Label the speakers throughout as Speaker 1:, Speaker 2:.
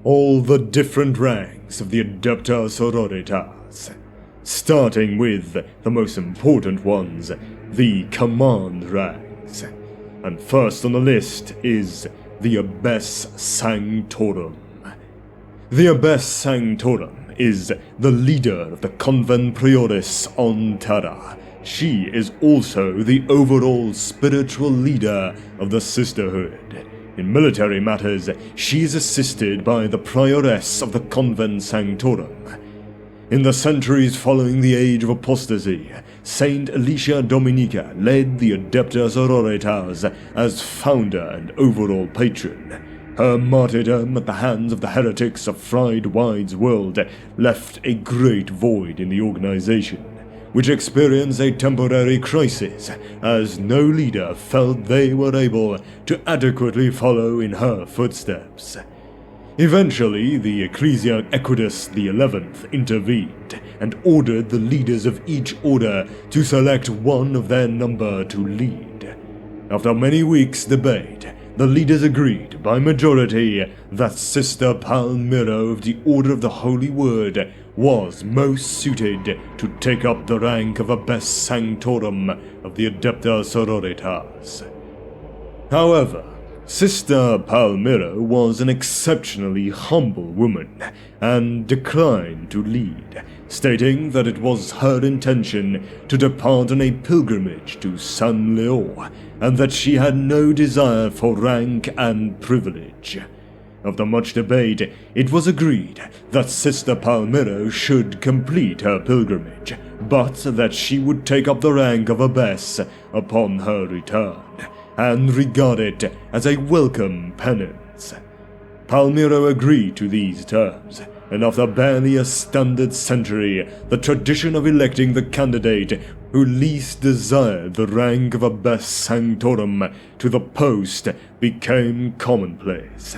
Speaker 1: all the different ranks of the ADEPTA Sororitas, starting with the most important ones, the command ranks. And first on the list is the Abbess Sanctorum. The Abbess Sanctorum is the leader of the Convent Prioris on Terra. She is also the overall spiritual leader of the Sisterhood. In military matters, she is assisted by the Prioress of the Convent Sanctorum. In the centuries following the Age of Apostasy, Saint Alicia Dominica led the ADEPTA Sororitas as founder and overall patron. Her martyrdom at the hands of the heretics of Fried Wide's world left a great void in the organization, which experienced a temporary crisis as no leader felt they were able to adequately follow in her footsteps. Eventually, the Ecclesiarch Equitus XI intervened and ordered the leaders of each order to select one of their number to lead. After many weeks' debate, the leaders agreed by majority that Sister Palmyra of the Order of the Holy Word was most suited to take up the rank of Abbess Sanctorum of the ADEPTA Sororitas. However, Sister Palmyra was an exceptionally humble woman and declined to lead, stating that it was her intention to depart on a pilgrimage to San Leo and that she had no desire for rank and privilege. After much debate, it was agreed that Sister Palmyra should complete her pilgrimage, but that she would take up the rank of abbess upon her return, and regard it as a welcome penance. Palmyra agreed to these terms, and after barely a standard century, the tradition of electing the candidate who least desired the rank of Abbess Sanctorum to the post became commonplace.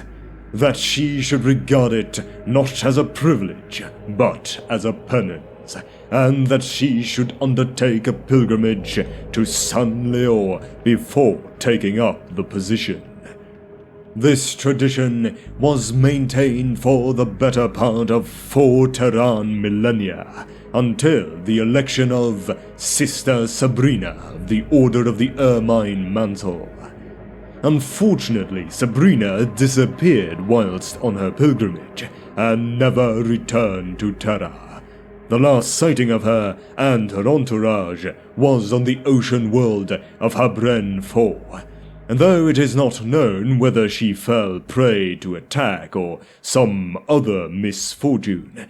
Speaker 1: That she should regard it not as a privilege, but as a penance, and that she should undertake a pilgrimage to San Leo before taking up the position. This tradition was maintained for the better part of 4 Terran millennia, until the election of Sister Sabrina of the Order of the Ermine Mantle. Unfortunately, Sabrina disappeared whilst on her pilgrimage, and never returned to Terra. The last sighting of her and her entourage was on the ocean world of Habren IV, and though it is not known whether she fell prey to attack or some other misfortune,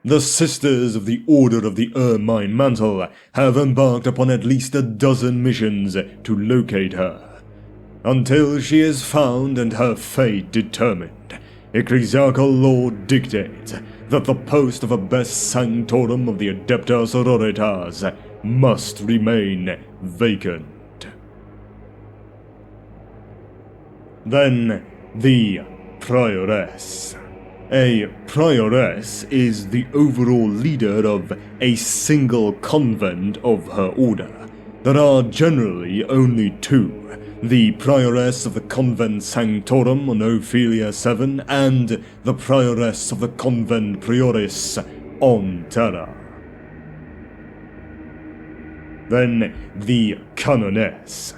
Speaker 1: the Sisters of the Order of the Ermine Mantle have embarked upon at least a dozen missions to locate her. Until she is found and her fate determined, ecclesiastical law dictates that the post of Abbess Sanctorum of the ADEPTA Sororitas must remain vacant. Then, the Prioress. A Prioress is the overall leader of a single convent of her order. There are generally only 2. The Prioress of the Convent Sanctorum on Ophelia 7 and the Prioress of the Convent Prioris on Terra. Then the Canoness.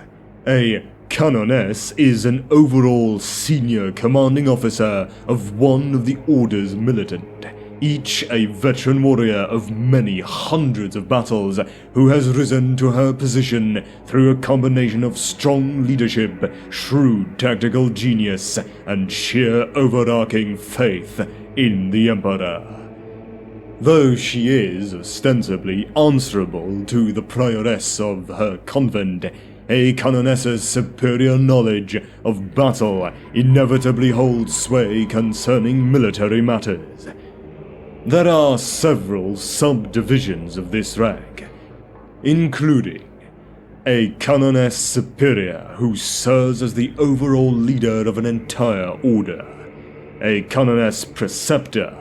Speaker 1: A Canoness is an overall senior commanding officer of one of the Order's Militant, each a veteran warrior of many hundreds of battles who has risen to her position through a combination of strong leadership, shrewd tactical genius, and sheer overarching faith in the Emperor. Though she is ostensibly answerable to the Prioress of her convent, a Canoness's superior knowledge of battle inevitably holds sway concerning military matters. There are several subdivisions of this rank, including a Canoness Superior who serves as the overall leader of an entire order, a Canoness Preceptor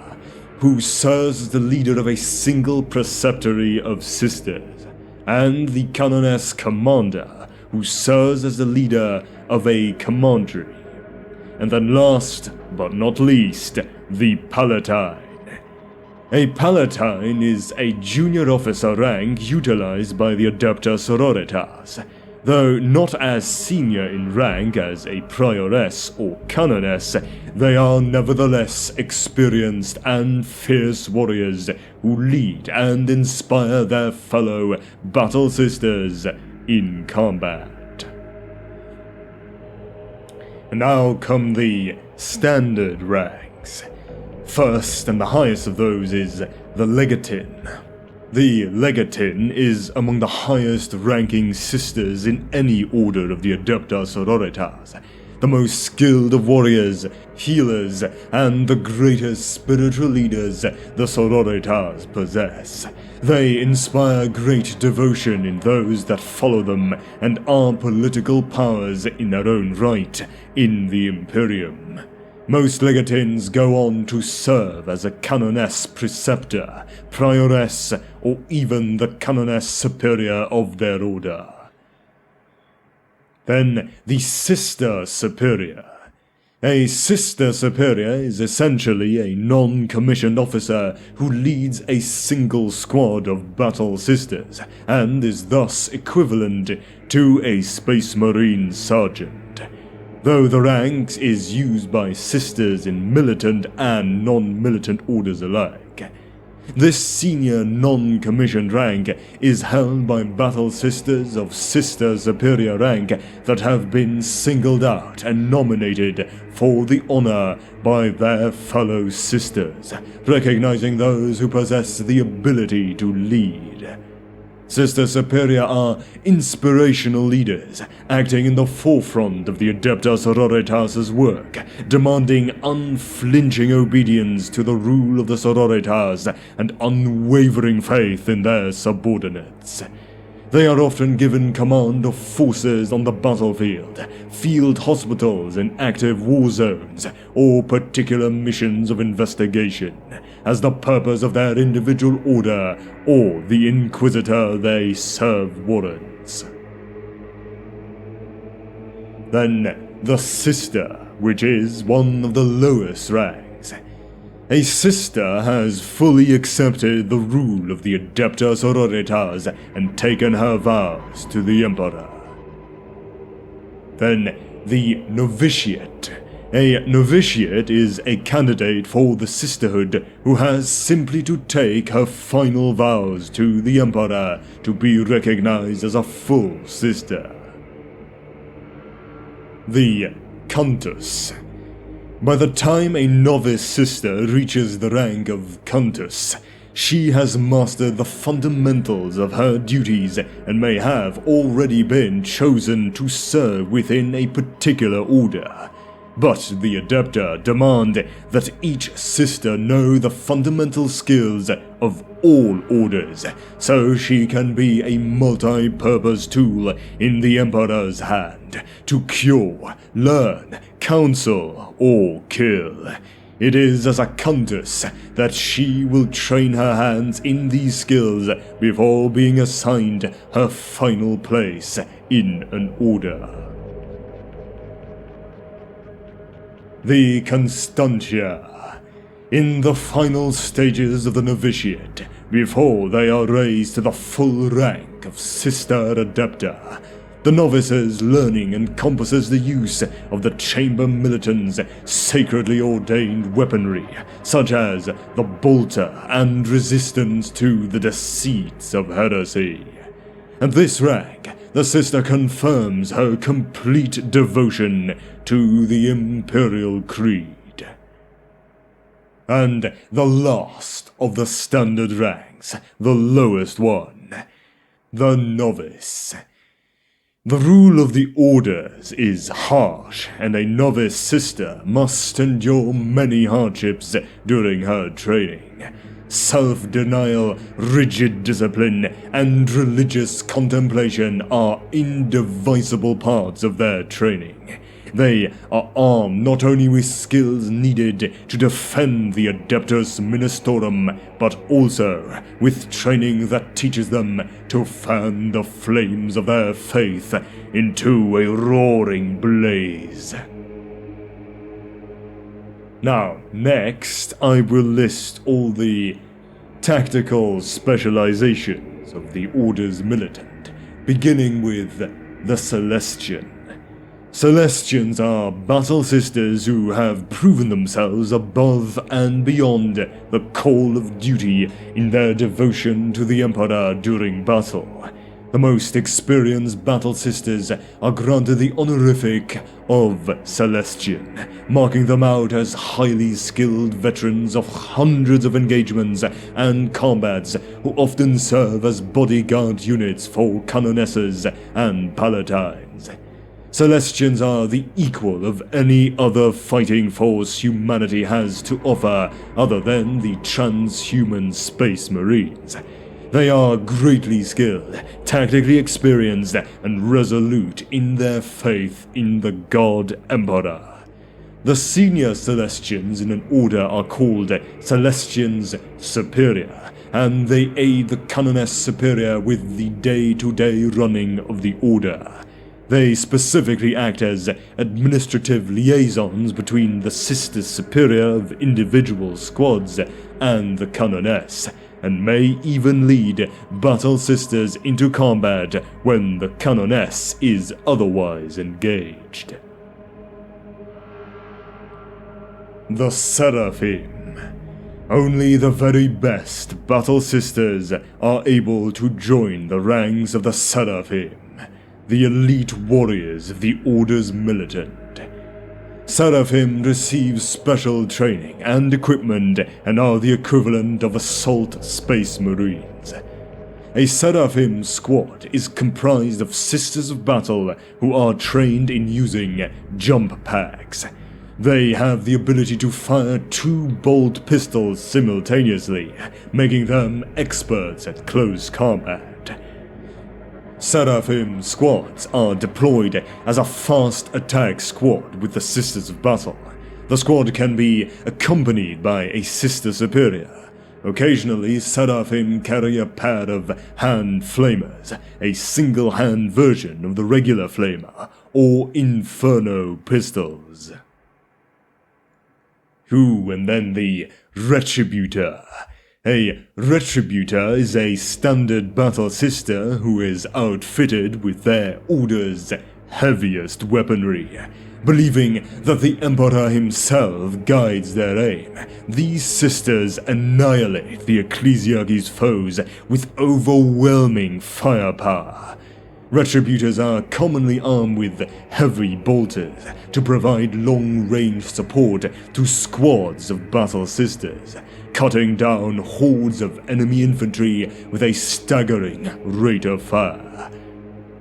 Speaker 1: who serves as the leader of a single preceptory of sisters, and the Canoness Commander who serves as the leader of a commandery. And then last but not least, the Palatine. A Palatine is a junior officer rank utilized by the ADEPTA Sororitas. Though not as senior in rank as a Prioress or Canoness, they are nevertheless experienced and fierce warriors who lead and inspire their fellow battle sisters in combat. Now come the standard ranks. First and the highest of those is the Legatin. The Legatin is among the highest ranking sisters in any order of the ADEPTA Sororitas, the most skilled of warriors, healers, and the greatest spiritual leaders the Sororitas possess. They inspire great devotion in those that follow them and are political powers in their own right in the Imperium. Most Legatins go on to serve as a Canoness Preceptor, Prioress, or even the Canoness Superior of their order. Then, the Sister Superior. A Sister Superior is essentially a non-commissioned officer who leads a single squad of battle sisters, and is thus equivalent to a Space Marine Sergeant. Though the rank is used by sisters in militant and non-militant orders alike. This senior non-commissioned rank is held by battle sisters of Sister Superior rank that have been singled out and nominated for the honor by their fellow sisters, recognizing those who possess the ability to lead. Sister Superior are inspirational leaders, acting in the forefront of the ADEPTA Sororitas' work, demanding unflinching obedience to the rule of the Sororitas and unwavering faith in their subordinates. They are often given command of forces on the battlefield, field hospitals in active war zones, or particular missions of investigation, as the purpose of their individual order or the Inquisitor they serve warrants. Then, the Sister, which is one of the lowest ranks. A sister has fully accepted the rule of the ADEPTA Sororitas and taken her vows to the Emperor. Then, the Novitiate. A novitiate is a candidate for the sisterhood who has simply to take her final vows to the Emperor to be recognized as a full sister. The Countess. By the time a novice sister reaches the rank of Countess, she has mastered the fundamentals of her duties and may have already been chosen to serve within a particular order. But the Adepta demand that each sister know the fundamental skills of all orders, so she can be a multi-purpose tool in the Emperor's hand to cure, learn, counsel, or kill. It is as a countess that she will train her hands in these skills before being assigned her final place in an order. The Constantia. In the final stages of the novitiate, before they are raised to the full rank of Sister Adepta, the novice's learning encompasses the use of the Chamber Militant's sacredly ordained weaponry, such as the bolter and resistance to the deceits of heresy. At this rank, the sister confirms her complete devotion to the Imperial Creed. And the last of the standard ranks, the lowest one, the Novice. The rule of the orders is harsh, and a novice sister must endure many hardships during her training. Self-denial, rigid discipline, and religious contemplation are indivisible parts of their training. They are armed not only with skills needed to defend the Adeptus Ministorum, but also with training that teaches them to fan the flames of their faith into a roaring blaze. Now, next, I will list all the tactical specializations of the Order's Militant, beginning with the Celestian. Celestians are battle sisters who have proven themselves above and beyond the call of duty in their devotion to the Emperor during battle. The most experienced battle sisters are granted the honorific of Celestian, marking them out as highly skilled veterans of hundreds of engagements and combats who often serve as bodyguard units for canonesses and palatines. Celestians are the equal of any other fighting force humanity has to offer other than the transhuman space marines. They are greatly skilled, tactically experienced, and resolute in their faith in the God Emperor. The senior Celestians in an order are called Celestians Superior, and they aid the Canoness Superior with the day-to-day running of the order. They specifically act as administrative liaisons between the Sister Superior of individual squads and the Canoness, and may even lead battle sisters into combat when the Canoness is otherwise engaged. The Seraphim. Only the very best battle sisters are able to join the ranks of the Seraphim, the elite warriors of the Order's Militant. Seraphim receive special training and equipment and are the equivalent of assault space marines. A Seraphim squad is comprised of Sisters of Battle who are trained in using jump packs. They have the ability to fire 2 bolt pistols simultaneously, making them experts at close combat. Seraphim squads are deployed as a fast attack squad with the Sisters of Battle. The squad can be accompanied by a Sister Superior. Occasionally, Seraphim carry a pair of hand flamers, a single-hand version of the regular flamer, or Inferno pistols. And then the Retributor. A Retributor is a standard battle sister who is outfitted with their Order's heaviest weaponry. Believing that the Emperor himself guides their aim, these sisters annihilate the Ecclesiarchy's foes with overwhelming firepower. Retributors are commonly armed with heavy bolters to provide long-range support to squads of battle sisters, cutting down hordes of enemy infantry with a staggering rate of fire.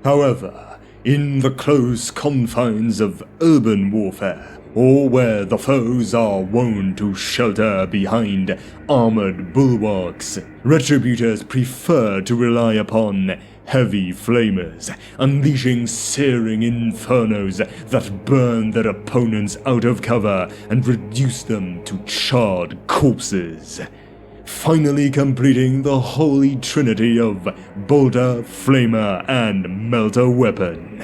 Speaker 1: However, in the close confines of urban warfare, or where the foes are wont to shelter behind armored bulwarks, Retributors prefer to rely upon heavy flamers, unleashing searing infernos that burn their opponents out of cover and reduce them to charred corpses, finally completing the holy trinity of bolter, flamer, and melter weapon.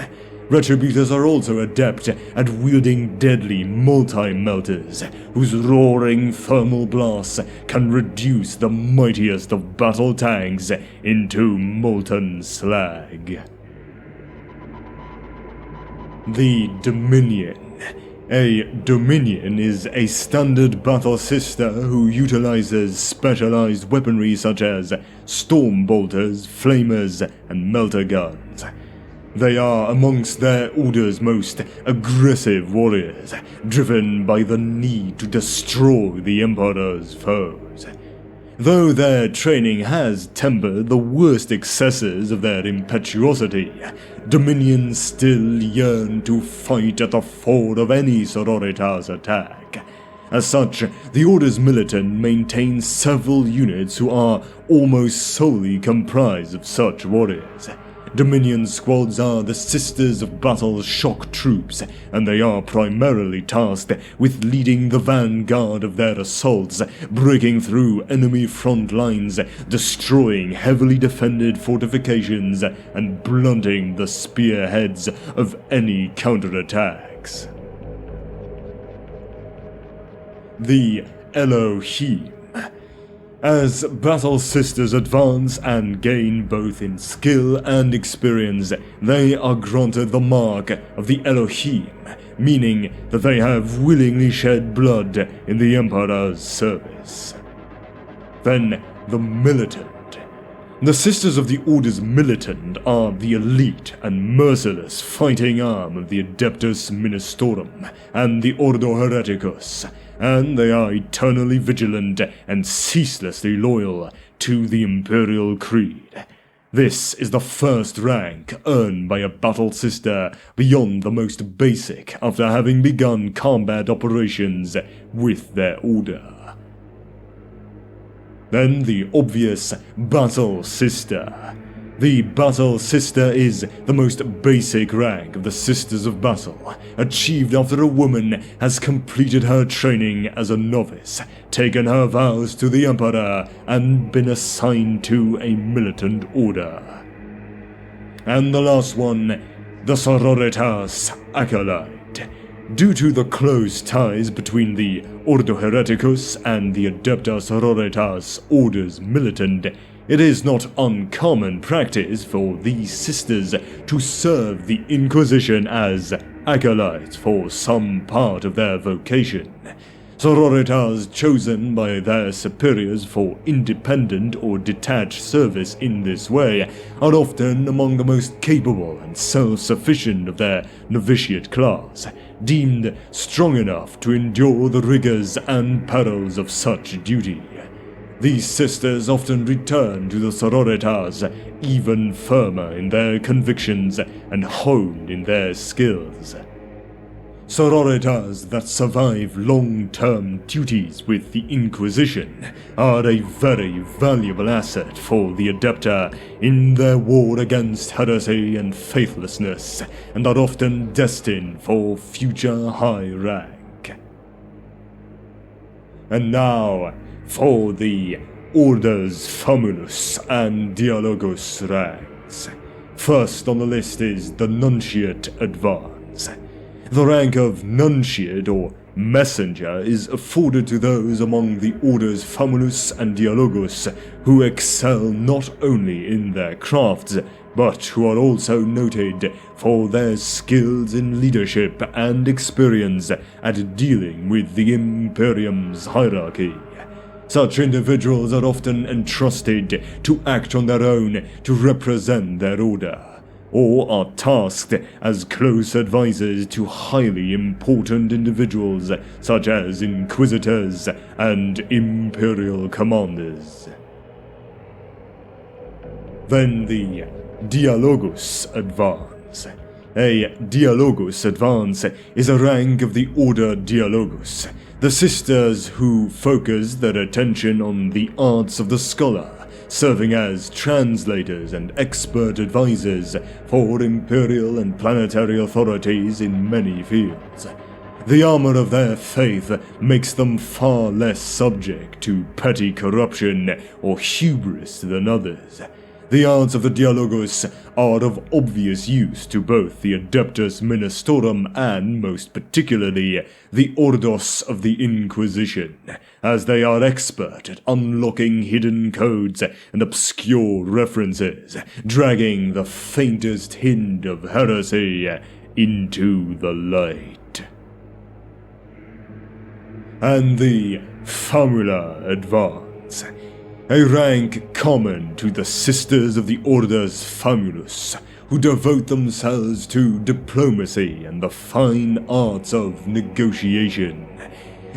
Speaker 1: Retributors are also adept at wielding deadly multi-melters, whose roaring thermal blasts can reduce the mightiest of battle tanks into molten slag. The Dominion. A Dominion is a standard battle sister who utilizes specialized weaponry such as storm bolters, flamers, and melter guns. They are amongst their order's most aggressive warriors, driven by the need to destroy the Emperor's foes. Though their training has tempered the worst excesses of their impetuosity, Dominions still yearn to fight at the fore of any Sororitas attack. As such, the Order's Militant maintains several units who are almost solely comprised of such warriors. Dominion squads are the Sisters of Battle's shock troops, and they are primarily tasked with leading the vanguard of their assaults, breaking through enemy front lines, destroying heavily defended fortifications, and blunting the spearheads of any counterattacks. the Elohim. As Battle Sisters advance and gain both in skill and experience, they are granted the mark of the Elohim, meaning that they have willingly shed blood in the Emperor's service. Then, the Militant. The Sisters of the Order's Militant are the elite and merciless fighting arm of the Adeptus Monasterium and the Ordo Hereticus, and they are eternally vigilant and ceaselessly loyal to the Imperial Creed. This is the first rank earned by a Battle Sister beyond the most basic after having begun combat operations with their order. Then the obvious Battle Sister. The Battle Sister is the most basic rank of the Sisters of Battle, achieved after a woman has completed her training as a novice, taken her vows to the Emperor, and been assigned to a militant order. And the last one, the Sororitas Acolyte. Due to the close ties between the Ordo Hereticus and the ADEPTA Sororitas Orders Militant, it is not uncommon practice for these sisters to serve the Inquisition as acolytes for some part of their vocation. Sororitas chosen by their superiors for independent or detached service in this way are often among the most capable and self-sufficient of their novitiate class, deemed strong enough to endure the rigors and perils of such duty. These sisters often return to the Sororitas even firmer in their convictions and honed in their skills. Sororitas that survive long-term duties with the Inquisition are a very valuable asset for the Adepta in their war against heresy and faithlessness, and are often destined for future high rank. And now, for the Orders Famulous and Dialogous ranks. First on the list is the Nuntiate Advance. The rank of Nuntiate or Messenger is afforded to those among the Orders Famulous and Dialogous who excel not only in their crafts, but who are also noted for their skills in leadership and experience at dealing with the Imperium's hierarchy. Such individuals are often entrusted to act on their own to represent their order, or are tasked as close advisors to highly important individuals such as Inquisitors and Imperial Commanders. Then the Dialogous Advance. A Dialogous Advance is a rank of the Order Dialogous, the sisters who focus their attention on the arts of the scholar, serving as translators and expert advisors for imperial and planetary authorities in many fields. The armor of their faith makes them far less subject to petty corruption or hubris than others. The arts of the Dialogous are of obvious use to both the Adeptus Monasterium and, most particularly, the Ordos of the Inquisition, as they are expert at unlocking hidden codes and obscure references, dragging the faintest hint of heresy into the light. And the Famula Advance. A rank common to the Sisters of the Orders Famulous, who devote themselves to diplomacy and the fine arts of negotiation.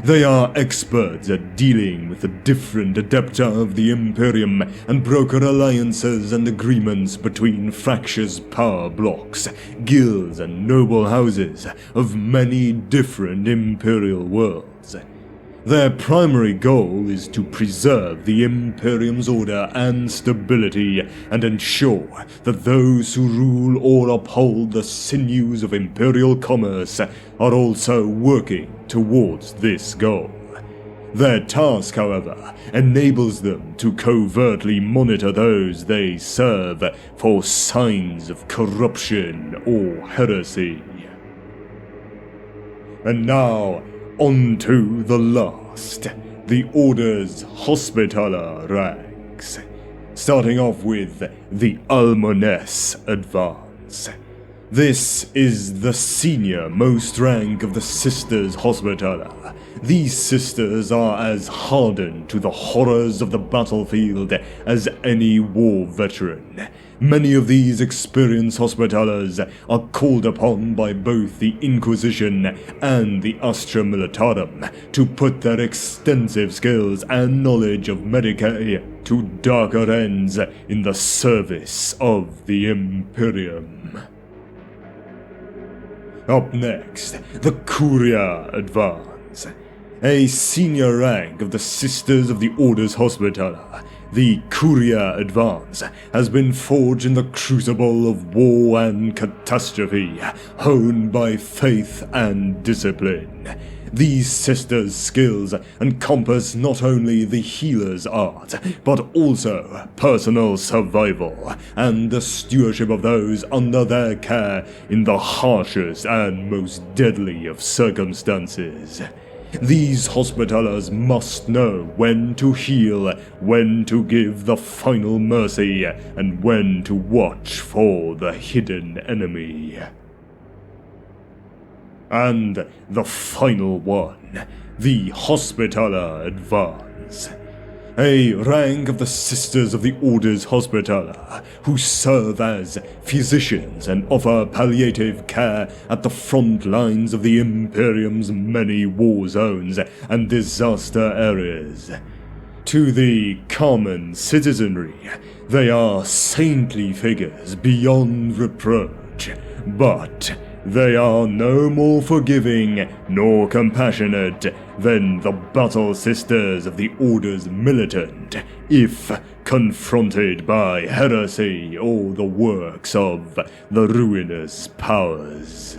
Speaker 1: They are experts at dealing with the different Adepta of the Imperium and broker alliances and agreements between fractious power blocks, guilds and noble houses of many different Imperial worlds. Their primary goal is to preserve the Imperium's order and stability and ensure that those who rule or uphold the sinews of Imperial commerce are also working towards this goal. Their task, however, enables them to covertly monitor those they serve for signs of corruption or heresy. And now, On to the last, the Order's Hospitaller ranks. Starting off with the Almones Advance. This is the senior most rank of the Sisters Hospitaller. These sisters are as hardened to the horrors of the battlefield as any war veteran. Many of these experienced Hospitallers are called upon by both the Inquisition and the Astra Militarum to put their extensive skills and knowledge of Medicae to darker ends in the service of the Imperium. Up next, the Curia Advance. A senior rank of the Sisters of the Order's Hospitaller, the Curia Advance has been forged in the crucible of war and catastrophe, honed by faith and discipline. These sisters' skills encompass not only the healer's art, but also personal survival and the stewardship of those under their care in the harshest and most deadly of circumstances. These Hospitallers must know when to heal, when to give the final mercy, and when to watch for the hidden enemy. And the final one, the Hospitaller Advance. A rank of the Sisters of the Order's Hospitaller, who serve as physicians and offer palliative care at the front lines of the Imperium's many war zones and disaster areas. To the common citizenry, they are saintly figures beyond reproach, but they are no more forgiving nor compassionate than the Battle Sisters of the Order's Militant, if confronted by heresy or the works of the ruinous powers.